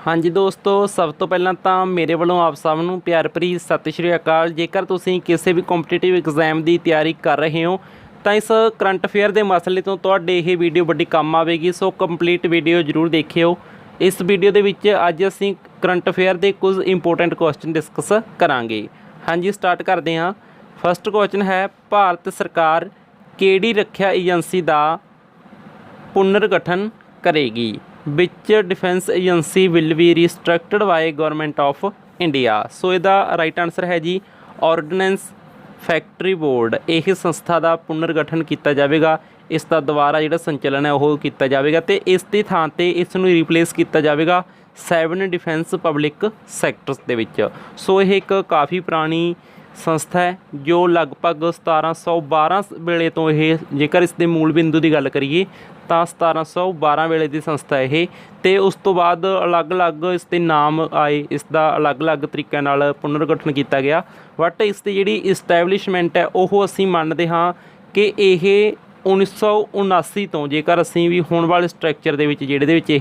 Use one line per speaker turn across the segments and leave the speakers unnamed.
हाँ जी दोस्तों, सब तो पहला तो मेरे वालों आप सब नूं प्यार भरी सत श्री अकाल। जेकर तुसीं किसी भी कॉम्पीटिटिव एग्जाम की तैयारी कर रहे हो तो इस करंट अफेयर के मसले तो तुहाडे ये वीडियो बड़ी काम आएगी। सो कंप्लीट वीडियो जरूर देखियो। इस वीडियो के विच अज असीं करंट अफेयर के कुछ इंपोर्टेंट क्वेश्चन डिस्कस करांगे। हाँ जी, स्टार्ट करते हैं। फस्ट क्वेश्चन है, भारत सरकार किहड़ी रक्षा एजेंसी का पुनर्गठन करेगी? Which defence agency will be restructured by government of India? So इसका राइट आंसर है जी ऑर्डनेंस फैक्ट्री बोर्ड। यह संस्था का पुनर्गठन किया जाएगा। इसका दोबारा जो संचलन है वह किया जाएगा तो इसकी थां ते इसनूं रिप्लेस किया जाएगा 7 डिफेंस पब्लिक सैक्टर्स दे विच। सो यह एक काफ़ी पुरानी संस्था है जो लगभग 1712 वेले तो यह, जेकर इसके मूल बिंदु की गल करिए तो 1712 वेले की संस्था है। तो उस तो बाद अलग अलग इसके नाम आए, इसका अलग अलग तरीके नाल पुनर्गठन किया गया। बट इसकी जी इस्टैबलिशमेंट है वह असी मानते हाँ कि यह 1979 तो, जेकर असी भी होने वाले स्ट्रक्चर के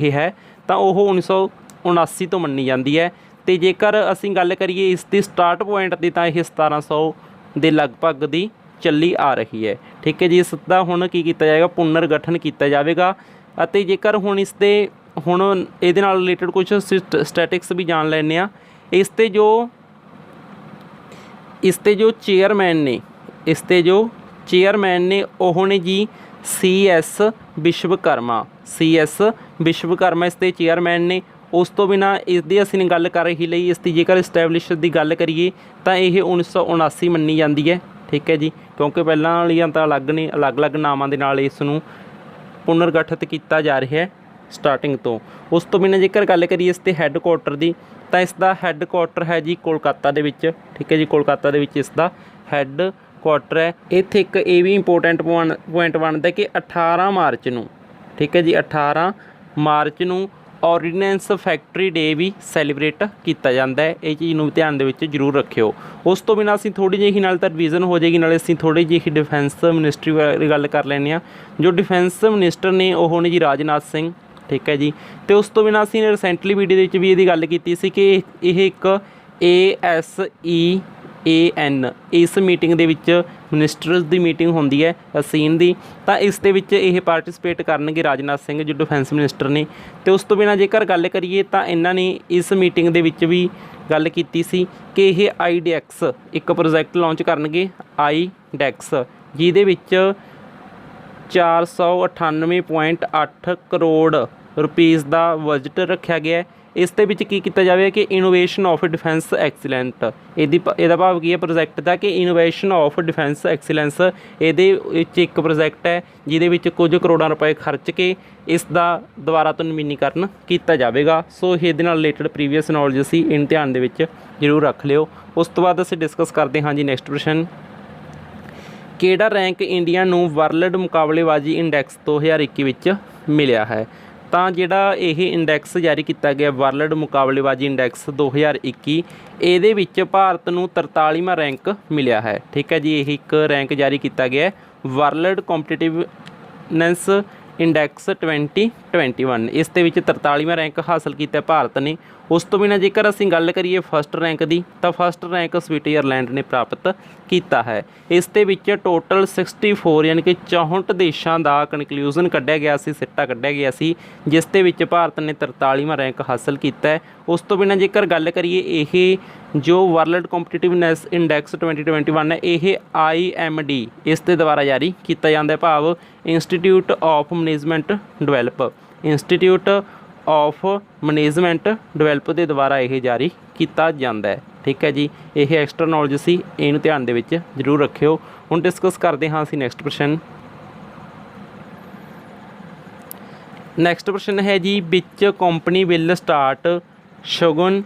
है तो वह 1979 तो मनी जाती है। तो जेकर असी गल करिए इसकी स्टार्ट पॉइंट की तो यह 1700 के लगभग की चली आ रही है। ठीक है जी, इसका हुण की किया जाएगा, पुनर्गठन किया जाएगा। अते जेकर हुण इसते हुण इहदे नाल रिलेटेड कुछ स्टैटिक्स भी जान लैंदे आ। इसते जो चेयरमैन ने ओह ने जी CS विश्वकर्मा। इसके चेयरमैन ने। उस तो बिना इसकी असीं गल कर ही लई, इसकी जेकर इस्टैबलिश की गल करिए तो यह 1979 मनी जाती है। ठीक है जी, क्योंकि पहलां वालियां तो अलग ने, अलग अलग नामां दे नाल इसनूं पुनर्गठित किया जा रहा है स्टार्टिंग तो। उस तो बिना जेकर गल करिए इसके हैडकुआटर की तो इसका हैडकुआटर है जी कोलकाता दे विच। ठीक है जी, कोलकाता दे विच इसका हैडकुआटर है। इत्थे एक ये भी इंपोर्टेंट पॉइंट बनता है कि 18 मार्च नूं, ठीक है जी, 18 मार्च नूं ऑर्डीनेंस फैक्ट्री डे भी सैलीब्रेट किया जाता है। ये चीज़ ध्यान दे विच जरूर रखियो। उस तो बिना असीं थोड़ी जी नाल तां रिवीजन हो जाएगी, नाले असीं थोड़ी जी डिफेंस मिनिस्ट्री बारे गल कर लैंदे आ। जो डिफेंस मिनिस्टर ने वो ने जी राजनाथ सिंह। ठीक है जी, तो उस तो बिना असीं रिसेंटली वीडियो भी ये गल की सी कि यह एक ASEAN इस मीटिंग दे विच मिनिस्टर्स की मीटिंग होंदी है ASEAN की, तो इस दे विच यह पार्टिसिपेट करनगे राजनाथ सिंह जो डिफेंस मिनिस्टर ने। तो उस तो बिना जेकर गल करिए तो इन्हां ने इस मीटिंग दे विच भी गल कीती सी कि यह IDEX एक प्रोजैक्ट लॉन्च करनगे, IDEX, जिहदे विच 498.8 करोड़ रुपीज़ का बजट रखा गया है। इस दे विच की किया जाएगा कि इनोवेशन ऑफ डिफेंस एक्सीलेंट। इहदा भाव की है प्रोजैक्ट का कि इनोवेशन ऑफ डिफेंस एक्सीलेंस। इहदे विच एक प्रोजैक्ट है जिहदे विच कुछ करोड़ों रुपए खर्च के इसका दोबारा तो नवीनीकरण किया जाएगा। सो इहदे नाल रिलेटेड प्रीवियस नॉलेज असी इन ध्यान दे विच जरूर रख लिओ। उस तो बाद असीं डिस्कस करते हाँ जी नैक्सट प्रश्न, किहड़ा रैंक इंडिया नूं वर्ल्ड मुकाबलेबाजी इंडैक्स 2021 विच मिलिया है? तो जिहड़ा यह इंडैक्स जारी किया गया वर्ल्ड मुकाबलेबाजी इंडैक्स 2021, ये विच भारत नूं 43वां रैंक मिलिया है। ठीक है जी, यही एक रैंक जारी किया गया वर्ल्ड कॉम्पिटिटिवनेस इंडैक्स 2021। इस दे विच 43वां रैंक हासिल किया भारत ने। उस तो बिना जेकर असीं गल करिए फस्ट रैंक की तो फस्ट रैंक स्विट्जरलैंड ने प्राप्त किया है। इस दे विच टोटल 64 यानी कि 64 देशों का कनकलूजन कढ़िया गया सी, सिट्टा कढ़िया गया सी, जिस दे विच भारत ने 43वां रैंक हासिल किया है। उस तो बिना जेकर गल करिए यह जो वर्ल्ड कॉम्पिटिटिवनेस इंडैक्स 2021 है यह IMD इस दे द्वारा जारी किया जाता है, भाव इंस्टीट्यूट ऑफ मैनेजमेंट डेवलप के द्वारा यह जारी किया जाता है। ठीक है जी, यह एक्सट्रा नॉलेज सी, इनू ध्यान दे विच जरूर रखियो। हुण डिस्कस करते हाँ असीं नैक्सट प्रश्न। नैक्सट प्रश्न है जी, which company will start Shagun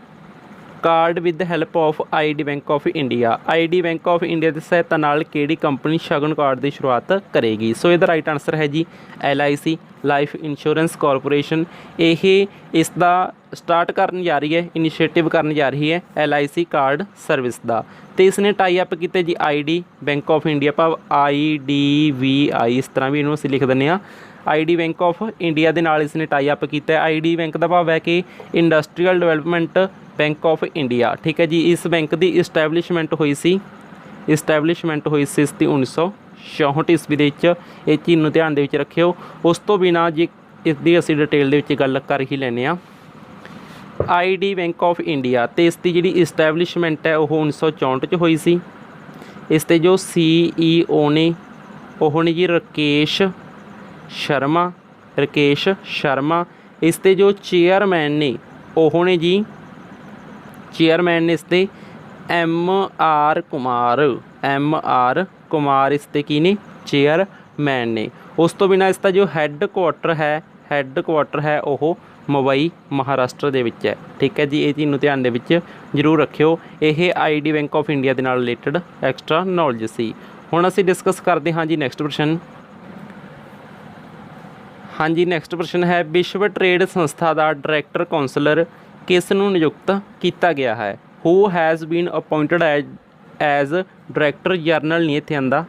card with help of ID bank of India? ID bank of India की सहायता नाल किहड़ी कंपनी शगुन कार्ड की शुरुआत करेगी? सो इसका राइट आंसर है जी LIC लाइफ इंश्योरेंस कॉरपोरेशन। यह इसका ਸਟਾਰਟ ਕਰਨ ਜਾ ਰਹੀ ਹੈ, ਇਨੀਸ਼ੀਏਟਿਵ ਕਰਨ ਜਾ ਰਹੀ ਹੈ LIC ਕਾਰਡ ਸਰਵਿਸ ਦਾ। ਅਤੇ ਇਸ ਨੇ ਟਾਈ ਅਪ ਕੀਤੇ ਜੀ ID ਬੈਂਕ ਆਫ ਇੰਡੀਆ, ਭਾਵ IDVI, ਇਸ ਤਰ੍ਹਾਂ ਵੀ ਇਹਨੂੰ ਅਸੀਂ ਲਿਖ ਦਿੰਦੇ ਹਾਂ, ID ਬੈਂਕ ਆਫ ਇੰਡੀਆ ਦੇ ਨਾਲ ਇਸ ਨੇ ਟਾਈ ਅਪ ਕੀਤਾ। ID ਬੈਂਕ ਦਾ ਭਾਵ ਹੈ ਕਿ industrial development bank of India, ਠੀਕ ਹੈ ਜੀ। ਇਸ ਬੈਂਕ ਦੀ ਇਸਟੈਬਲਿਸ਼ਮੈਂਟ ਹੋਈ ਸੀ ਇਸ ਦੀ 1964 ਈਸਵੀ ਦੇ ਵਿੱਚ। ਇਹ ਚੀਜ਼ ਨੂੰ ਧਿਆਨ ਦੇ ਵਿੱਚ ਰੱਖਿਓ। ਉਸ ਤੋਂ ਬਿਨਾਂ ਜੇ ਇਸ ਦੀ ਅਸੀਂ ਡਿਟੇਲ ਦੇ ਵਿੱਚ ਗੱਲ ਕਰ ਹੀ ਲੈਂਦੇ ਹਾਂ। ID ਬੈਂਕ ਆਫ ਇੰਡੀਆ ਅਤੇ ਇਸ ਦੀ ਜਿਹੜੀ ਇਸਟੈਬਲਿਸ਼ਮੈਂਟ ਹੈ ਉਹ 1964 'ਚ ਹੋਈ ਸੀ। ਇਸ ਦੇ ਜੋ CEO ਨੇ ਉਹ ਨੇ ਜੀ ਰਾਕੇਸ਼ ਸ਼ਰਮਾ। ਇਸ ਦੇ ਜੋ ਚੇਅਰਮੈਨ ਨੇ ਉਹ ਨੇ ਜੀ ਇਸ ਦੇ MR ਕੁਮਾਰ ਇਸ ਦੇ ਕੀ ਨੇ ਚੇਅਰਮੈਨ ਨੇ। ਉਸ ਤੋਂ ਬਿਨਾਂ ਇਸ ਦਾ ਜੋ ਹੈੱਡਕੁਆਟਰ ਹੈ ਉਹ ਮੁੰਬਈ ਮਹਾਰਾਸ਼ਟਰ ਦੇ ਵਿੱਚ ਹੈ, ਠੀਕ ਹੈ ਜੀ। ਇਹ ਚੀਜ਼ ਨੂੰ ਧਿਆਨ ਦੇ ਵਿੱਚ ਜ਼ਰੂਰ ਰੱਖਿਓ। ਇਹ ID ਬੈਂਕ ਆਫ ਇੰਡੀਆ ਦੇ ਨਾਲ ਰਿਲੇਟਡ ਐਕਸਟਰਾ ਨੌਲੇਜ ਸੀ। ਹੁਣ ਅਸੀਂ ਡਿਸਕਸ ਕਰਦੇ ਹਾਂ ਜੀ ਨੈਕਸਟ ਪ੍ਰਸ਼ਨ। ਹਾਂਜੀ, ਨੈਕਸਟ ਪ੍ਰਸ਼ਨ ਹੈ ਵਿਸ਼ਵ ਟ੍ਰੇਡ ਸੰਸਥਾ ਦਾ ਡਾਇਰੈਕਟਰ ਕੌਂਸਲਰ ਕਿਸ ਨੂੰ ਨਿਯੁਕਤ ਕੀਤਾ ਗਿਆ ਹੈ? Who has been appointed as director general ਨਹੀਂ ਇੱਥੇ ਆਉਂਦਾ,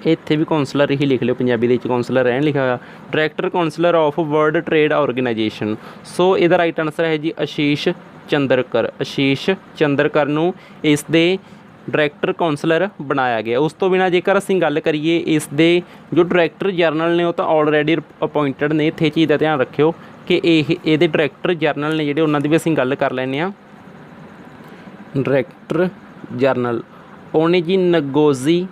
ਇੱਥੇ ਵੀ ਕੌਂਸਲਰ ਹੀ ਲਿਖ ਲਿਓ, ਪੰਜਾਬੀ ਦੇ ਵਿੱਚ ਕੌਂਸਲਰ ਰਹਿਣ ਲਿਖਿਆ ਹੋਇਆ। Director counsellor of world trade organisation. So ਇਹਦਾ ਰਾਈਟ ਆਨਸਰ ਹੈ ਜੀ ਆਸ਼ੀਸ਼ ਚੰਦਰਕਰ ਨੂੰ ਇਸ ਦੇ ਡਾਇਰੈਕਟਰ ਕੌਂਸਲਰ ਬਣਾਇਆ ਗਿਆ। ਉਸ ਤੋਂ ਬਿਨਾਂ ਜੇਕਰ ਅਸੀਂ ਗੱਲ ਕਰੀਏ ਇਸ ਦੇ ਜੋ ਡਾਇਰੈਕਟਰ ਜਨਰਲ ਨੇ ਉਹ ਤਾਂ ਆਲਰੇਡੀ ਅਪੋਇੰਟਡ ਨੇ। ਇੱਥੇ ਚੀਜ਼ ਦਾ ਧਿਆਨ ਰੱਖਿਓ ਕਿ ਇਹਦੇ ਡਾਇਰੈਕਟਰ ਜਨਰਲ ਨੇ ਜਿਹੜੇ ਉਹਨਾਂ ਦੀ ਵੀ ਅਸੀਂ ਗੱਲ ਕਰ ਲੈਂਦੇ ਹਾਂ। ਡਾਇਰੈਕਟਰ ਜਨਰਲ ਉਹਨੇ ਜੀ ਨਗੋਜ਼ੀ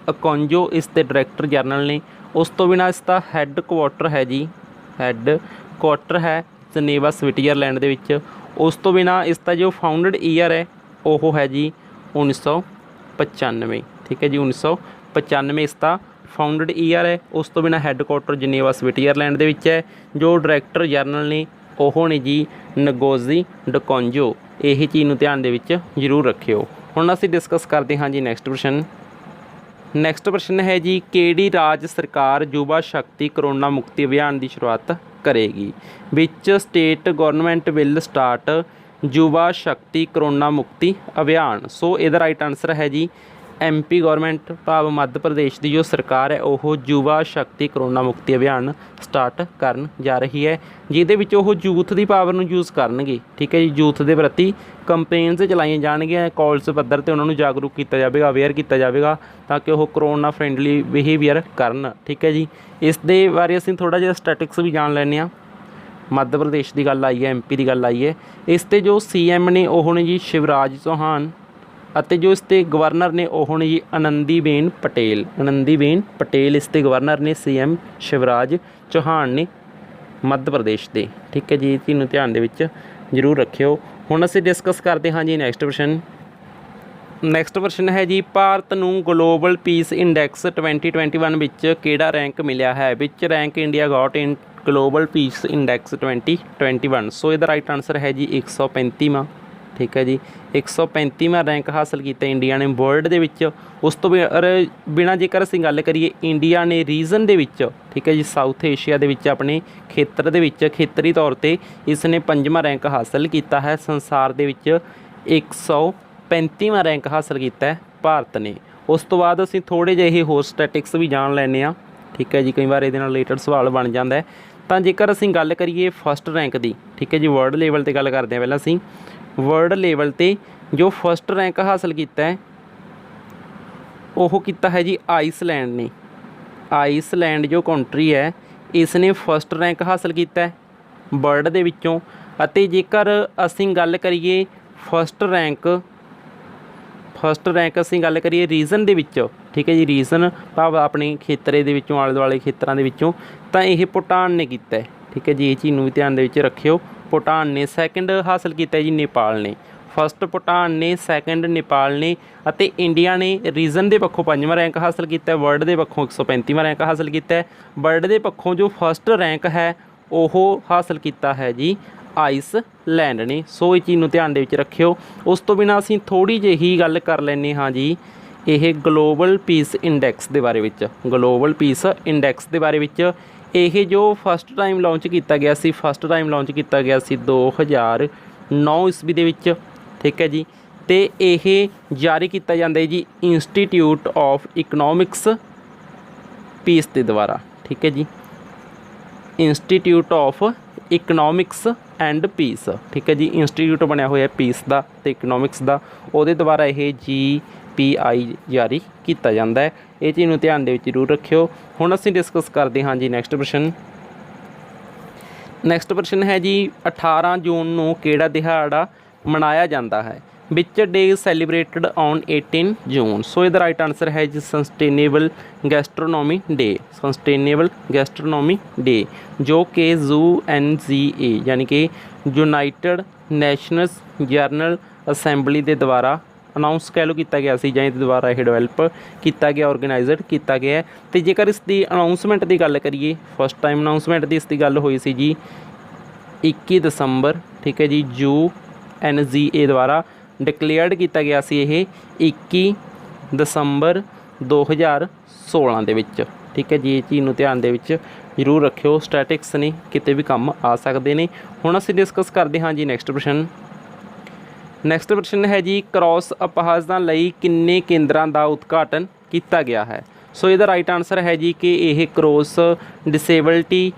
ਅਕੋਂਜੋ ਇਸ ਦੇ ਡਾਇਰੈਕਟਰ ਜਨਰਲ ਨੇ। ਉਸ ਤੋਂ ਬਿਨਾਂ ਇਸ ਦਾ ਹੈੱਡਕੁਆਟਰ ਹੈ ਜਨੇਵਾ ਸਵਿਟਜ਼ਰਲੈਂਡ ਦੇ ਵਿੱਚ। ਉਸ ਤੋਂ ਬਿਨਾਂ ਇਸ ਦਾ ਜੋ ਫਾਊਂਡਡ ਈਅਰ ਹੈ ਉਹ ਹੈ ਜੀ 1995, ਠੀਕ ਹੈ ਜੀ। 1995 ਇਸ ਦਾ ਫਾਊਂਡਡ ਈਅਰ ਹੈ। ਉਸ ਤੋਂ ਬਿਨਾਂ ਹੈੱਡਕੁਆਟਰ ਜਨੇਵਾ ਸਵਿਟਜ਼ਰਲੈਂਡ ਦੇ ਵਿੱਚ ਹੈ। ਜੋ ਡਾਇਰੈਕਟਰ ਜਨਰਲ ਨੇ ਉਹ ਨੇ ਜੀ ਨਗੋਜ਼ੀ ਡਕੋਂਜੋ। ਇਹ ਚੀਜ਼ ਨੂੰ ਧਿਆਨ ਦੇ ਵਿੱਚ ਜ਼ਰੂਰ ਰੱਖਿਓ। ਹੁਣ ਅਸੀਂ ਡਿਸਕਸ ਕਰਦੇ ਹਾਂ ਜੀ ਨੈਕਸਟ ਪ੍ਰਸ਼ਨ ਹੈ ਜੀ ਕਿਹੜੀ ਰਾਜ ਸਰਕਾਰ ਯੁਵਾ ਸ਼ਕਤੀ ਕਰੋਨਾ ਮੁਕਤੀ ਅਭਿਆਨ ਦੀ ਸ਼ੁਰੂਆਤ ਕਰੇਗੀ? Which state government will start Yuva Shakti corona Mukti Abhiyan. ਸੋ ਇਹਦਾ ਰਾਈਟ ਆਨਸਰ ਹੈ ਜੀ MP ਗੌਰਮੈਂਟ, ਭਾਵ ਮੱਧ ਪ੍ਰਦੇਸ਼ ਦੀ ਜੋ ਸਰਕਾਰ ਹੈ ਉਹ ਯੁਵਾ ਸ਼ਕਤੀ ਕਰੋਨਾ ਮੁਕਤੀ ਅਭਿਆਨ ਸਟਾਰਟ ਕਰਨ ਜਾ ਰਹੀ ਹੈ, ਜਿਹਦੇ ਵਿੱਚ ਉਹ ਯੂਥ ਦੀ ਪਾਵਰ ਨੂੰ ਯੂਜ਼ ਕਰਨਗੇ, ਠੀਕ ਹੈ ਜੀ। ਯੂਥ ਦੇ ਪ੍ਰਤੀ ਕੰਪੇਨਸ ਚਲਾਈਆਂ ਜਾਣਗੀਆਂ, ਕਾਲਸ ਪੱਧਰ 'ਤੇ ਉਹਨਾਂ ਨੂੰ ਜਾਗਰੂਕ ਕੀਤਾ ਜਾਵੇਗਾ, ਅਵੇਅਰ ਕੀਤਾ ਜਾਵੇਗਾ ਤਾਂ ਕਿ ਉਹ ਕਰੋਨਾ ਫਰੈਂਡਲੀ ਬਿਹੇਵੀਅਰ ਕਰਨ, ਠੀਕ ਹੈ ਜੀ। ਇਸ ਦੇ ਬਾਰੇ ਅਸੀਂ ਥੋੜ੍ਹਾ ਜਿਹਾ ਸਟੈਟਿਕਸ ਵੀ ਜਾਣ ਲੈਂਦੇ ਹਾਂ। ਮੱਧ ਪ੍ਰਦੇਸ਼ ਦੀ ਗੱਲ ਆਈ ਹੈ, MP ਦੀ ਗੱਲ ਆਈ ਹੈ। ਇਸ 'ਤੇ ਜੋ CM ਨੇ ਉਹ ਨੇ ਜੀ ਸ਼ਿਵਰਾਜ ਚੌਹਾਨ ਅਤੇ ਜੋ ਇਸ ਦੇ ਗਵਰਨਰ ਨੇ ਉਹ ਨੇ ਜੀ ਆਨੰਦੀਬੇਨ ਪਟੇਲ ਇਸ ਦੇ ਗਵਰਨਰ ਨੇ CM ਸ਼ਿਵਰਾਜ ਚੌਹਾਨ ਨੇ ਮੱਧ ਪ੍ਰਦੇਸ਼ ਦੇ, ਠੀਕ ਹੈ ਜੀ। ਇਹ ਚੀਜ਼ ਨੂੰ ਧਿਆਨ ਦੇ ਵਿੱਚ ਜ਼ਰੂਰ ਰੱਖਿਓ। ਹੁਣ ਅਸੀਂ ਡਿਸਕਸ ਕਰਦੇ ਹਾਂ ਜੀ ਨੈਕਸਟ ਪ੍ਰਸ਼ਨ ਹੈ ਜੀ ਭਾਰਤ ਨੂੰ ਗਲੋਬਲ ਪੀਸ ਇੰਡੈਕਸ 2021 ਵਿੱਚ ਕਿਹੜਾ ਰੈਂਕ ਮਿਲਿਆ ਹੈ? ਵਿਚ ਰੈਂਕ ਇੰਡੀਆ ਗੌਟ ਇਨ ਗਲੋਬਲ ਪੀਸ ਇੰਡੈਕਸ 2021। ਸੋ ਇਹਦਾ ਰਾਈਟ ਆਨਸਰ ਹੈ ਜੀ 135ਵਾਂ, ਠੀਕ ਹੈ ਜੀ। 135ਵਾਂ ਰੈਂਕ ਹਾਸਲ ਕੀਤਾ ਇੰਡੀਆ ਨੇ ਵਰਲਡ ਦੇ ਵਿੱਚ। ਉਸ ਤੋਂ ਬਿਨਾਂ ਜੇਕਰ ਅਸੀਂ ਗੱਲ ਕਰੀਏ ਇੰਡੀਆ ਨੇ ਰੀਜਨ ਦੇ ਵਿੱਚ, ਠੀਕ ਹੈ ਜੀ, ਸਾਊਥ ਏਸ਼ੀਆ ਦੇ ਵਿੱਚ ਆਪਣੇ ਖੇਤਰ ਦੇ ਵਿੱਚ ਖੇਤਰੀ ਤੌਰ 'ਤੇ ਇਸ ਨੇ 5ਵਾਂ ਰੈਂਕ ਹਾਸਲ ਕੀਤਾ ਹੈ। ਸੰਸਾਰ ਦੇ ਵਿੱਚ 135ਵਾਂ ਰੈਂਕ ਹਾਸਲ ਕੀਤਾ ਹੈ ਭਾਰਤ ਨੇ। ਉਸ ਤੋਂ ਬਾਅਦ ਅਸੀਂ ਥੋੜ੍ਹੇ ਜਿਹੇ ਹੋਰ ਸਟੈਟਿਕਸ ਵੀ ਜਾਣ ਲੈਂਦੇ ਹਾਂ, ਠੀਕ ਹੈ ਜੀ। ਕਈ ਵਾਰ ਇਹਦੇ ਨਾਲ ਰਿਲੇਟਡ ਸਵਾਲ ਬਣ ਜਾਂਦਾ ਹੈ। ਤਾਂ ਜੇਕਰ ਅਸੀਂ ਗੱਲ ਕਰੀਏ ਫਸਟ ਰੈਂਕ ਦੀ, ਠੀਕ ਹੈ ਜੀ, ਵਰਲਡ ਲੈਵਲ 'ਤੇ ਗੱਲ ਕਰਦੇ ਹਾਂ। ਪਹਿਲਾਂ ਅਸੀਂ ਵਰਲਡ ਲੈਵਲ 'ਤੇ ਜੋ ਫਸਟ ਰੈਂਕ ਹਾਸਲ ਕੀਤਾ ਹੈ ਉਹ ਕੀਤਾ ਹੈ ਜੀ ਆਈਸਲੈਂਡ ਨੇ। ਆਈਸਲੈਂਡ ਜੋ ਕੰਟਰੀ ਹੈ ਇਸ ਨੇ ਫਸਟ ਰੈਂਕ ਹਾਸਲ ਕੀਤਾ ਹੈ ਵਰਲਡ ਦੇ ਵਿੱਚੋਂ। ਅਤੇ ਜੇਕਰ ਅਸੀਂ ਗੱਲ ਕਰੀਏ ਫਸਟ ਰੈਂਕ ਅਸੀਂ ਗੱਲ ਕਰੀਏ ਰੀਜਨ ਦੇ ਵਿੱਚ, ਠੀਕ ਹੈ ਜੀ, ਰੀਜਨ ਭਾਵ ਆਪਣੇ ਖੇਤਰ ਦੇ ਵਿੱਚੋਂ, ਆਲੇ ਦੁਆਲੇ ਖੇਤਰਾਂ ਦੇ ਵਿੱਚੋਂ, ਤਾਂ ਇਹ ਭੂਟਾਨ ਨੇ ਕੀਤਾ ਹੈ, ਠੀਕ ਹੈ ਜੀ। ਇਹ ਚੀਜ਼ ਨੂੰ ਵੀ ਧਿਆਨ ਦੇ ਵਿੱਚ ਰੱਖਿਓ। ਭੂਟਾਨ ਨੇ। ਸੈਕਿੰਡ ਹਾਸਲ ਕੀਤਾ ਜੀ ਨੇਪਾਲ ਨੇ। ਫਸਟ ਭੂਟਾਨ ਨੇ, ਸੈਕਿੰਡ ਨੇਪਾਲ ਨੇ ਅਤੇ ਇੰਡੀਆ ਨੇ ਰੀਜਨ ਦੇ ਪੱਖੋਂ 5ਵਾਂ ਰੈਂਕ ਹਾਸਲ ਕੀਤਾ। ਵਰਲਡ ਦੇ ਪੱਖੋਂ 135ਵਾਂ ਰੈਂਕ ਹਾਸਲ ਕੀਤਾ ਹੈ। ਵਰਲਡ ਦੇ ਪੱਖੋਂ ਜੋ ਫਸਟ ਰੈਂਕ ਹੈ ਉਹ ਹਾਸਲ ਕੀਤਾ ਹੈ ਜੀ ਆਈਸਲੈਂਡ ਨੇ। ਸੋ ਇਹ ਚੀਜ਼ ਨੂੰ ਧਿਆਨ ਦੇ ਵਿੱਚ ਰੱਖਿਓ। ਉਸ ਤੋਂ ਬਿਨਾਂ ਅਸੀਂ ਥੋੜ੍ਹੀ ਜਿਹੀ ਗੱਲ ਕਰ ਲੈਂਦੇ ਹਾਂ ਜੀ ਇਹ ਗਲੋਬਲ ਪੀਸ ਇੰਡੈਕਸ ਦੇ ਬਾਰੇ ਵਿੱਚ, ਗਲੋਬਲ ਪੀਸ ਇੰਡੈਕਸ ਦੇ ਬਾਰੇ ਵਿੱਚ ਇਹ ਜੋ ਫਸਟ ਟਾਈਮ ਲਾਂਚ ਕੀਤਾ ਗਿਆ ਸੀ, ਫਸਟ ਟਾਈਮ ਲਾਂਚ ਕੀਤਾ ਗਿਆ ਸੀ 2009 ਈਸਵੀ ਦੇ ਵਿੱਚ, ਠੀਕ ਹੈ ਜੀ। ਅਤੇ ਇਹ ਜਾਰੀ ਕੀਤਾ ਜਾਂਦਾ ਹੈ ਜੀ ਇੰਸਟੀਟਿਊਟ ਆਫ ਇਕਨੋਮਿਕਸ ਪੀਸ ਦੇ ਦੁਆਰਾ, ਠੀਕ ਹੈ ਜੀ, institute of economics end piece, ਠੀਕ ਹੈ ਜੀ। ਇੰਸਟੀਟਿਊਟ ਬਣਿਆ ਹੋਇਆ ਪੀਸ ਦਾ ਅਤੇ ਇਕਨੋਮਿਕਸ ਦਾ, ਉਹਦੇ ਦੁਆਰਾ ਇਹ GPI ਜਾਰੀ ਕੀਤਾ ਜਾਂਦਾ ਹੈ। ਇਹ ਚੀਜ਼ ਨੂੰ ਧਿਆਨ ਦੇ ਵਿੱਚ ਜ਼ਰੂਰ ਰੱਖਿਓ। ਹੁਣ ਅਸੀਂ ਡਿਸਕਸ ਕਰਦੇ ਹਾਂ ਜੀ ਨੈਕਸਟ ਪ੍ਰਸ਼ਨ। ਨੈਕਸਟ ਪ੍ਰਸ਼ਨ ਹੈ ਜੀ 18 ਜੂਨ ਨੂੰ ਕਿਹੜਾ ਦਿਹਾੜਾ ਮਨਾਇਆ ਜਾਂਦਾ ਹੈ? ਵਿਚ ਡੇ ਸੈਲੀਬਰੇਟਡ ਔਨ 18 ਜੂਨ। ਸੋ ਇਹਦਾ ਰਾਈਟ ਆਨਸਰ ਹੈ ਜੀ ਸਸਟੇਨੇਬਲ ਗੈਸਟਰੋਨੋਮੀ ਡੇ, ਸਸਟੇਨੇਬਲ ਗੈਸਟਰੋਨੋਮੀ ਡੇ, ਜੋ ਕਿ UNGA ਯਾਨੀ ਕਿ ਯੂਨਾਈਟਡ ਨੈਸ਼ਨਸ ਜਨਰਲ ਅਸੈਂਬਲੀ ਦੇ ਦੁਆਰਾ ਅਨਾਊਂਸ ਕਹਿ ਲਓ ਕੀਤਾ ਗਿਆ ਸੀ, ਜਾਂ ਇਹਦੇ ਦੁਆਰਾ ਇਹ ਡਿਵੈਲਪ ਕੀਤਾ ਗਿਆ, ਔਰਗੇਨਾਈਜ਼ਡ ਕੀਤਾ ਗਿਆ। ਅਤੇ ਜੇਕਰ ਇਸ ਦੀ ਅਨਾਊਂਸਮੈਂਟ ਦੀ ਗੱਲ ਕਰੀਏ, ਫਸਟ ਟਾਈਮ ਅਨਾਊਂਸਮੈਂਟ ਦੀ ਇਸ ਦੀ ਗੱਲ ਹੋਈ ਸੀ ਜੀ 21 ਦਸੰਬਰ, ਠੀਕ ਹੈ ਜੀ, UNGA ਦੁਆਰਾ ਡਿਕਲੇਅਰਡ ਕੀਤਾ ਗਿਆ ਸੀ ਇਹ 21 ਦਸੰਬਰ 2016 ਦੇ ਵਿੱਚ, ਠੀਕ ਹੈ ਜੀ। ਇਹ ਚੀਜ਼ ਨੂੰ ਧਿਆਨ ਦੇ ਵਿੱਚ ਜ਼ਰੂਰ ਰੱਖਿਓ, ਸਟੈਟਿਕਸ ਨੇ ਕਿਤੇ ਵੀ ਕੰਮ ਆ ਸਕਦੇ ਨੇ। ਹੁਣ ਅਸੀਂ ਡਿਸਕਸ ਕਰਦੇ ਹਾਂ ਜੀ ਨੈਕਸਟ ਪ੍ਰਸ਼ਨ। ਨੈਕਸਟ ਪ੍ਰਸ਼ਨ ਹੈ ਜੀ ਕ੍ਰਾਸ ਅਪਾਹਜਾਂ ਲਈ ਕਿੰਨੇ ਕੇਂਦਰਾਂ ਦਾ ਉਦਘਾਟਨ ਕੀਤਾ ਗਿਆ ਹੈ? ਸੋ ਇਹਦਾ ਰਾਈਟ ਆਨਸਰ ਹੈ ਜੀ ਕਿ ਇਹ ਕ੍ਰੋਸ ਡਿਸੇਬਿਲਟੀ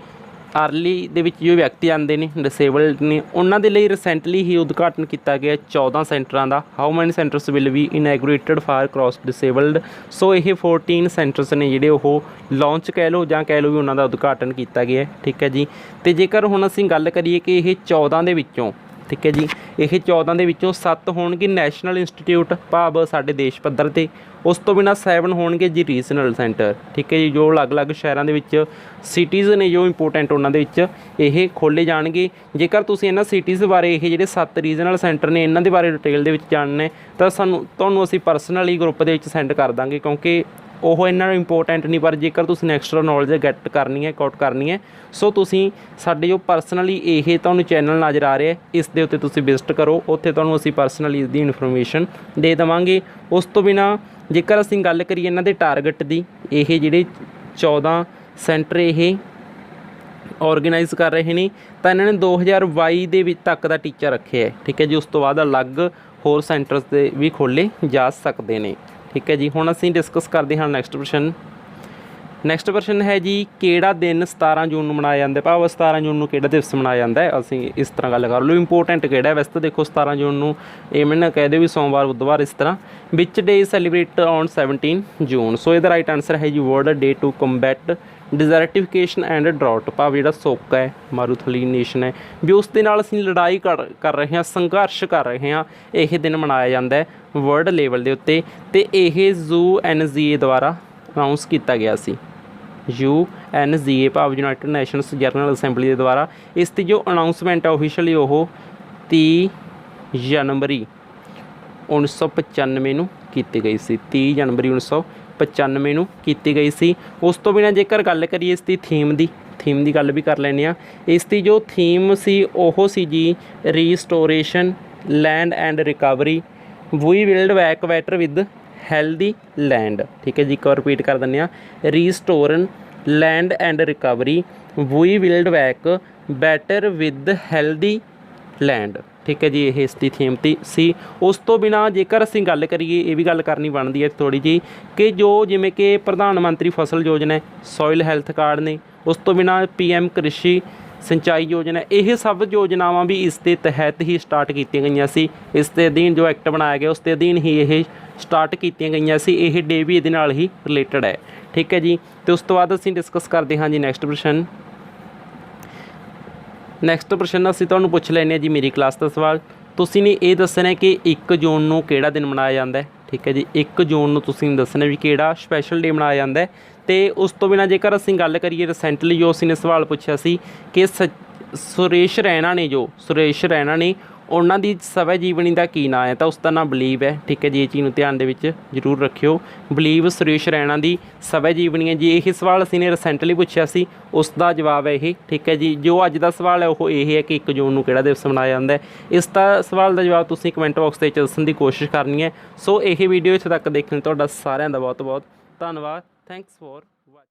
ਅਰਲੀ ਦੇ ਵਿੱਚ ਜੋ ਵਿਅਕਤੀ ਆਉਂਦੇ ਨੇ, ਡਿਸੇਬਲਡ ਨੇ, ਉਹਨਾਂ ਦੇ ਲਈ ਰੀਸੈਂਟਲੀ ਹੀ ਉਦਘਾਟਨ ਕੀਤਾ ਗਿਆ 14 ਸੈਂਟਰਾਂ ਦਾ। How many centres will be inaugurated for cross disabled? So ਇਹ 14 ਸੈਂਟਰਸ ਨੇ ਜਿਹੜੇ ਉਹ ਲਾਂਚ ਕਹਿ ਲਓ ਜਾਂ ਕਹਿ ਲਓ ਵੀ ਉਹਨਾਂ ਦਾ ਉਦਘਾਟਨ ਕੀਤਾ ਗਿਆ, ਠੀਕ ਹੈ ਜੀ। ਅਤੇ ਜੇਕਰ ਹੁਣ ਅਸੀਂ ਗੱਲ ਕਰੀਏ ਕਿ ਇਹ 14 ਦੇ ਵਿੱਚੋਂ, ਠੀਕ ਹੈ ਜੀ, ਇਹ 14 ਦੇ ਵਿੱਚੋਂ 7 ਹੋਣਗੇ ਨੈਸ਼ਨਲ ਇੰਸਟੀਟਿਊਟ, ਭਾਵ ਸਾਡੇ ਦੇਸ਼ ਪੱਧਰ 'ਤੇ। ਉਸ ਤੋਂ ਬਿਨਾਂ 7 ਹੋਣਗੇ ਜੀ ਰੀਜਨਲ ਸੈਂਟਰ, ਠੀਕ ਹੈ ਜੀ, ਜੋ ਅਲੱਗ-ਅਲੱਗ ਸ਼ਹਿਰਾਂ ਦੇ ਵਿੱਚ ਸਿਟੀਜ਼ ਨੇ ਜੋ ਇੰਪੋਰਟੈਂਟ, ਉਹਨਾਂ ਦੇ ਵਿੱਚ ਇਹ ਖੋਲ੍ਹੇ ਜਾਣਗੇ। ਜੇਕਰ ਤੁਸੀਂ ਇਹਨਾਂ ਸਿਟੀਜ਼ ਬਾਰੇ, ਇਹ ਜਿਹੜੇ 7 ਰੀਜਨਲ ਸੈਂਟਰ ਨੇ, ਇਹਨਾਂ ਦੇ ਬਾਰੇ ਡਿਟੇਲ ਦੇ ਵਿੱਚ ਜਾਣਨਾ ਤਾਂ ਤੁਹਾਨੂੰ ਅਸੀਂ ਪਰਸਨਲੀ ਗਰੁੱਪ ਦੇ ਵਿੱਚ ਸੈਂਡ ਕਰ ਦਾਂਗੇ, ਕਿਉਂਕਿ ਉਹ ਇੰਨਾ ਇੰਪੋਰਟੈਂਟ ਨਹੀਂ। ਪਰ ਜੇਕਰ ਤੁਸੀਂ ਐਕਸਟਰਾ ਨੌਲੇਜ ਗੈਟ ਕਰਨੀ ਹੈ, ਕਾਊਟ ਕਰਨੀ ਹੈ, ਸੋ ਤੁਸੀਂ ਸਾਡੇ ਜੋ ਪਰਸਨਲੀ ਇਹ ਤੁਹਾਨੂੰ ਚੈਨਲ ਨਜ਼ਰ ਆ ਰਿਹਾ, ਇਸ ਦੇ ਉੱਤੇ ਤੁਸੀਂ ਵਿਜ਼ਿਟ ਕਰੋ, ਉੱਥੇ ਤੁਹਾਨੂੰ ਅਸੀਂ ਪਰਸਨਲੀ ਇਸਦੀ ਇਨਫੋਰਮੇਸ਼ਨ ਦੇ ਦੇਵਾਂਗੇ। ਉਸ ਤੋਂ ਬਿਨਾਂ ਜੇਕਰ ਅਸੀਂ ਗੱਲ ਕਰੀਏ ਇਹਨਾਂ ਦੇ ਟਾਰਗੇਟ ਦੀ, ਇਹ ਜਿਹੜੇ 14 ਸੈਂਟਰ ਇਹ ਔਰਗੇਨਾਈਜ਼ ਕਰ ਰਹੇ ਨੇ, ਤਾਂ ਇਹਨਾਂ ਨੇ 2022 ਦੇ ਵਿੱਚ ਤੱਕ ਦਾ ਟੀਚਾ ਰੱਖਿਆ ਹੈ, ਠੀਕ ਹੈ ਜੀ। ਉਸ ਤੋਂ ਬਾਅਦ ਅਲੱਗ ਹੋਰ ਸੈਂਟਰਸ ਦੇ ਵੀ ਖੋਲ੍ਹੇ ਜਾ ਸਕਦੇ ਨੇ, ਠੀਕ ਹੈ ਜੀ। ਹੁਣ ਅਸੀਂ ਡਿਸਕਸ ਕਰਦੇ ਹਾਂ ਨੈਕਸਟ ਪ੍ਰਸ਼ਨ। ਨੈਕਸਟ ਪ੍ਰਸ਼ਨ ਹੈ ਜੀ ਕਿਹੜਾ ਦਿਨ 17 ਜੂਨ ਨੂੰ ਮਨਾਇਆ ਜਾਂਦਾ? ਭਾਵ 17 ਜੂਨ ਨੂੰ ਕਿਹੜਾ ਦਿਵਸ ਮਨਾਇਆ ਜਾਂਦਾ ਹੈ? ਅਸੀਂ ਇਸ ਤਰ੍ਹਾਂ ਗੱਲ ਕਰ ਲਓ, ਇੰਪੋਰਟੈਂਟ ਕਿਹੜਾ ਹੈ? ਵੈਸੇ ਤਾਂ ਦੇਖੋ 17 ਜੂਨ ਨੂੰ ਇਹ ਮੈਨੂੰ ਕਹਿ ਦਿਓ ਵੀ ਸੋਮਵਾਰ, ਬੁੱਧਵਾਰ, ਇਸ ਤਰ੍ਹਾਂ। ਵਿਚ ਡੇ ਸੈਲੀਬਰੇਟ ਔਨ 17 ਜੂਨ। ਸੋ ਇਹਦਾ ਰਾਈਟ ਆਨਸਰ ਹੈ ਜੀ world day to combat desertification and drought, ਭਾਵ ਜਿਹੜਾ ਸੋਕਾ ਹੈ, ਮਾਰੂਥਲੀਨੇਸ਼ਨ ਹੈ, ਵੀ ਉਸ ਦੇ ਨਾਲ ਅਸੀਂ ਲੜਾਈ ਕਰ ਰਹੇ ਹਾਂ, ਸੰਘਰਸ਼ ਕਰ ਰਹੇ ਹਾਂ, ਇਹ ਦਿਨ ਮਨਾਇਆ ਜਾਂਦਾ ਹੈ ਵਰਲਡ ਲੈਵਲ ਦੇ ਉੱਤੇ। ਅਤੇ ਇਹ UNGA ਦੁਆਰਾ ਅਨਾਊਂਸ ਕੀਤਾ ਗਿਆ ਸੀ, UNGA ਭਾਵ ਯੂਨਾਈਟਡ ਨੇਸ਼ਨਸ ਜਨਰਲ ਅਸੈਂਬਲੀ ਦੇ ਦੁਆਰਾ। ਇਸ ਦੀ ਜੋ ਅਨਾਊਂਸਮੈਂਟ ਹੈ ਓਫੀਸ਼ੀਅਲੀ ਉਹ 30 ਜਨਵਰੀ 1995 ਨੂੰ ਕੀਤੀ ਗਈ ਸੀ, 30 ਜਨਵਰੀ 1995 ਨੂੰ ਕੀਤੀ ਗਈ ਸੀ। ਉਸ ਤੋਂ ਬਿਨਾਂ ਜੇਕਰ ਗੱਲ ਕਰੀਏ ਇਸ ਦੀ ਥੀਮ ਦੀ ਗੱਲ ਵੀ ਕਰ ਲੈਂਦੇ ਹਾਂ। ਇਸ ਦੀ ਜੋ ਥੀਮ ਸੀ ਉਹ ਸੀ ਜੀ restoration land and recovery, we build back better with healthy land, ਠੀਕ ਹੈ ਜੀ। ਇੱਕ ਵਾਰ ਰਿਪੀਟ ਕਰ ਦਿੰਦੇ ਹਾਂ, restoration land and recovery, we build back better with healthy land, ਠੀਕ ਹੈ ਜੀ। ਇਹ ਇਸ ਦੀ ਥੀਮ ਸੀ। ਉਸ ਤੋਂ ਬਿਨਾਂ ਜੇਕਰ ਅਸੀਂ ਗੱਲ ਕਰੀਏ, ਇਹ ਵੀ ਗੱਲ ਕਰਨੀ ਬਣਦੀ ਹੈ ਥੋੜ੍ਹੀ ਜਿਹੀ, ਕਿ ਜੋ ਜਿਵੇਂ ਕਿ ਪ੍ਰਧਾਨ ਮੰਤਰੀ ਫਸਲ ਯੋਜਨਾ, ਸੋਇਲ ਹੈਲਥ ਕਾਰਡ ਨੇ, ਉਸ ਤੋਂ ਬਿਨਾਂ PM ਕ੍ਰਿਸ਼ੀ ਸਿੰਚਾਈ ਯੋਜਨਾ, ਇਹ ਸਭ ਯੋਜਨਾਵਾਂ ਵੀ ਇਸ ਦੇ ਤਹਿਤ ਹੀ ਸਟਾਰਟ ਕੀਤੀਆਂ ਗਈਆਂ ਸੀ। ਇਸ ਦੇ ਅਧੀਨ ਜੋ ਐਕਟ ਬਣਾਇਆ ਗਿਆ ਉਸ ਦੇ ਅਧੀਨ ਹੀ ਇਹ ਸਟਾਰਟ ਕੀਤੀਆਂ ਗਈਆਂ ਸੀ। ਇਹ ਡੇ ਵੀ ਇਹਦੇ ਨਾਲ ਹੀ ਰਿਲੇਟਡ ਹੈ, ਠੀਕ ਹੈ ਜੀ। ਅਤੇ ਉਸ ਤੋਂ ਬਾਅਦ ਅਸੀਂ ਡਿਸਕਸ ਕਰਦੇ ਹਾਂ ਜੀ ਨੈਕਸਟ ਪ੍ਰਸ਼ਨ। ਨੈਕਸਟ ਪ੍ਰਸ਼ਨ ਅਸੀਂ ਤੁਹਾਨੂੰ ਪੁੱਛ ਲੈਂਦੇ ਹਾਂ ਜੀ ਮੇਰੀ ਕਲਾਸ ਦਾ ਸਵਾਲ। ਤੁਸੀਂ ਨੇ ਇਹ ਦੱਸਣਾ ਕਿ 1 ਜੂਨ ਨੂੰ ਕਿਹੜਾ ਦਿਨ ਮਨਾਇਆ ਜਾਂਦਾ ਹੈ, ਠੀਕ ਹੈ ਜੀ। 1 ਜੂਨ ਨੂੰ ਤੁਸੀਂ ਦੱਸਣਾ ਵੀ ਕਿਹੜਾ ਸਪੈਸ਼ਲ ਡੇ ਮਨਾਇਆ ਜਾਂਦਾ ਹੈ। ਅਤੇ ਉਸ ਤੋਂ ਬਿਨਾਂ ਜੇਕਰ ਅਸੀਂ ਗੱਲ ਕਰੀਏ ਰੀਸੈਂਟਲੀ ਜੋ ਅਸੀਂ ਨੇ ਸਵਾਲ ਪੁੱਛਿਆ ਸੀ ਕਿ ਸੁਰੇਸ਼ ਰੈਨਾ ਨੇ ਉਹਨਾਂ ਦੀ ਸਵੈ ਜੀਵਨੀ ਦਾ ਕੀ ਨਾਂ ਹੈ, ਤਾਂ ਉਸ ਦਾ ਨਾਮ ਬਲੀਵ ਹੈ। ਠੀਕ ਹੈ ਜੀ, ਇਹ ਚੀਜ਼ ਨੂੰ ਧਿਆਨ ਦੇ ਵਿੱਚ ਜ਼ਰੂਰ ਰੱਖਿਓ। ਬਲੀਵ ਸੁਰੇਸ਼ ਰੈਣਾ ਦੀ ਸਵੈ ਜੀਵਨੀ ਹੈ ਜੀ। ਇਹ ਸਵਾਲ ਅਸੀਂ ਨੇ ਰਿਸੈਂਟਲੀ ਪੁੱਛਿਆ ਸੀ, ਉਸ ਦਾ ਜਵਾਬ ਹੈ ਇਹ। ਠੀਕ ਹੈ ਜੀ, ਜੋ ਅੱਜ ਦਾ ਸਵਾਲ ਹੈ ਉਹ ਇਹ ਹੈ ਕਿ 1 ਜੂਨ ਨੂੰ ਕਿਹੜਾ ਦਿਵਸ ਮਨਾਇਆ ਜਾਂਦਾ ਹੈ। ਇਸ ਦਾ ਸਵਾਲ ਦਾ ਜਵਾਬ ਤੁਸੀਂ ਕਮੈਂਟ ਬਾਕਸ ਦੇ ਵਿੱਚ ਦੱਸਣ ਦੀ ਕੋਸ਼ਿਸ਼ ਕਰਨੀ ਹੈ। ਸੋ ਇਹ ਵੀਡੀਓ ਇੱਥੇ ਤੱਕ ਦੇਖਣ ਲਈ ਤੁਹਾਡਾ ਸਾਰਿਆਂ ਦਾ ਬਹੁਤ ਬਹੁਤ ਧੰਨਵਾਦ। Thanks four